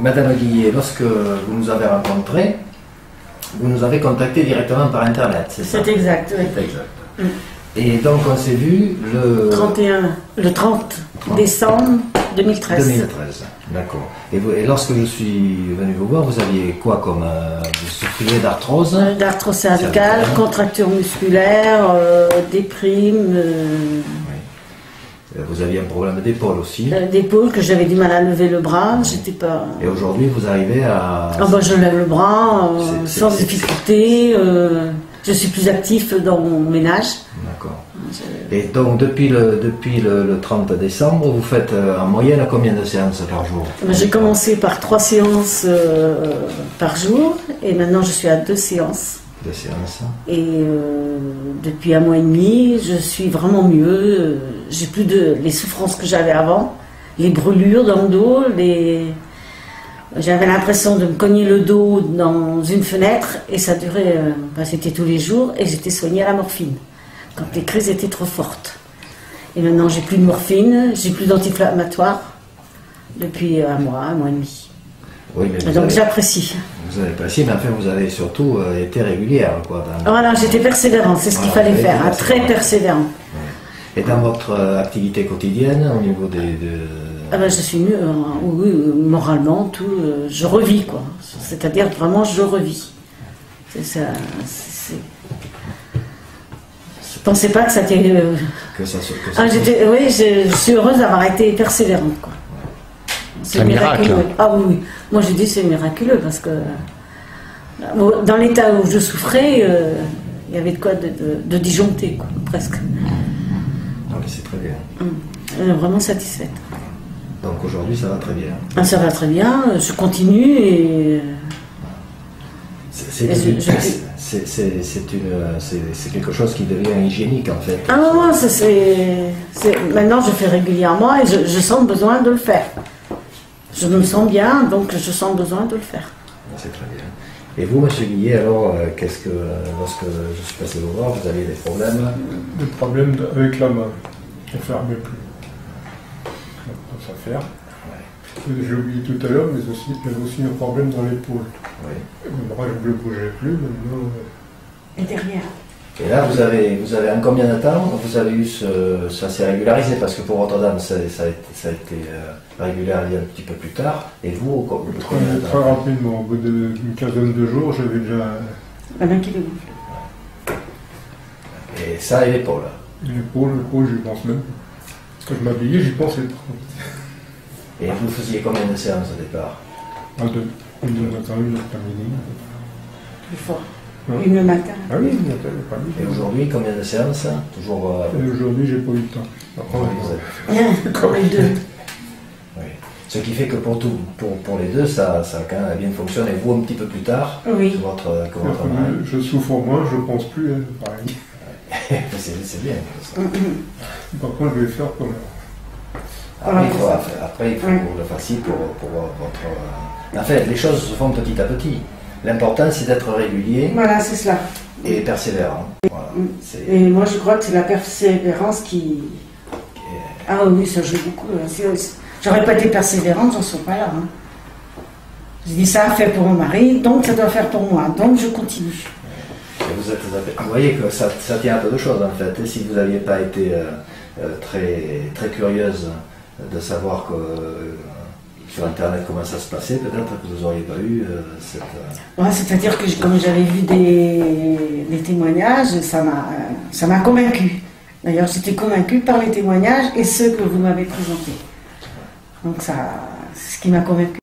Madame Guillet, lorsque vous nous avez rencontrés, vous nous avez contacté directement par Internet, c'est ça? C'est exact, oui. C'est exact. Et donc on s'est vu le 30 décembre 2013. 2013, d'accord. Et lorsque je suis venu vous voir, vous aviez quoi comme... vous souffriez d'arthrose? D'arthrose cervicale, contracture musculaire, déprime. Oui. Vous aviez un problème d'épaule aussi? D'épaule, que j'avais du mal à lever le bras, j'étais pas... Et aujourd'hui, vous arrivez à... Ah bah, je lève le bras sans difficulté, je suis plus actif dans mon ménage. D'accord. Et donc, depuis le 30 décembre, vous faites en moyenne combien de séances par jour? J'ai commencé par 3 séances par jour, et maintenant je suis à 2 séances. 2 séances. Et depuis 1 mois et demi, je suis vraiment mieux. J'ai plus les souffrances que j'avais avant, les brûlures dans le dos, j'avais l'impression de me cogner le dos dans une fenêtre, et ça durait, c'était tous les jours, et j'étais soignée à la morphine, quand les crises étaient trop fortes. Et maintenant, j'ai plus de morphine, j'ai plus d'anti-inflammatoire, depuis 1 mois et demi. Oui, mais donc j'apprécie. Vous avez apprécié, mais enfin, vous avez surtout été régulière, quoi. Voilà, j'étais persévérante, c'est ce qu'il fallait faire, très persévérant. Et dans votre activité quotidienne, au niveau Ah ben, je suis mieux, oui, moralement, tout, je revis, quoi. C'est-à-dire, vraiment, je revis. C'est ça, je pensais pas que ça était... oui, je suis heureuse d'avoir été persévérante, quoi. C'est miraculeux. Ah oui, oui. Moi, j'ai dit c'est miraculeux, parce que dans l'état où je souffrais, il y avait de quoi de disjoncter, quoi, presque. Non, mais c'est très bien. Vraiment satisfaite. Donc aujourd'hui, ça va très bien. Ah, ça va très bien, je continue et... C'est quelque chose qui devient hygiénique, en fait. Ah non, maintenant je fais régulièrement et je sens le besoin de le faire. Je me sens bien, donc je sens le besoin de le faire. C'est très bien. Et vous, monsieur Guillet, alors, qu'est-ce que, lorsque je suis passé vous voir, vous aviez des problèmes? Des problèmes avec la main. Je ne fermais plus. Ça faire. Ouais. J'ai oublié tout à l'heure, mais j'avais aussi un problème dans l'épaule. Oui. Le bras, je ne le bougeais plus, maintenant... Et derrière. Et là, vous avez en combien de temps vous avez eu ça s'est régularisé? Parce que pour votre dame, ça a été régularisé un petit peu plus tard. Et vous, combien de temps? Très rapidement, au bout d'une quinzaine de jours, j'avais déjà... La main qui dégonfle. Et ça et l'épaule? L'épaule, j'y pense même. Quand je m'habillais, j'y pensais trop. Et vous faisiez combien de séances au départ? Une le matin, une l'après-midi. Plus fort. Une le matin. Ah oui, une l'après-midi. Et aujourd'hui, combien de séances? Toujours... Et aujourd'hui, j'ai pas eu le temps. Après, Comme les deux. Oui. Ce qui fait que pour les deux, ça a quand même bien fonctionné. Vous, un petit peu plus tard, oui. que votre mari. Je souffre moins, je pense plus, pareil. C'est bien. Par contre, je vais faire comme... Après, il faut que vous le fassiez pour votre... En fait, les choses se font petit à petit. L'important, c'est d'être régulier. Voilà, c'est cela. Et persévérant. Voilà. Et moi, je crois que c'est la persévérance qui... Ah oui, ça joue beaucoup. J'aurais pas été persévérante, j'en serais pas là. Hein. Je dis ça a fait pour mon mari, donc ça doit faire pour moi. Donc je continue. Vous voyez que ça tient à peu de choses, en fait. Et si vous n'aviez pas été très curieuse de savoir sur Internet comment ça se passait, peut-être que vous n'auriez pas eu cette... Ouais, c'est-à-dire que comme j'avais vu des témoignages, ça m'a convaincue. D'ailleurs, j'étais convaincue par les témoignages et ceux que vous m'avez présentés. Donc c'est ce qui m'a convaincue.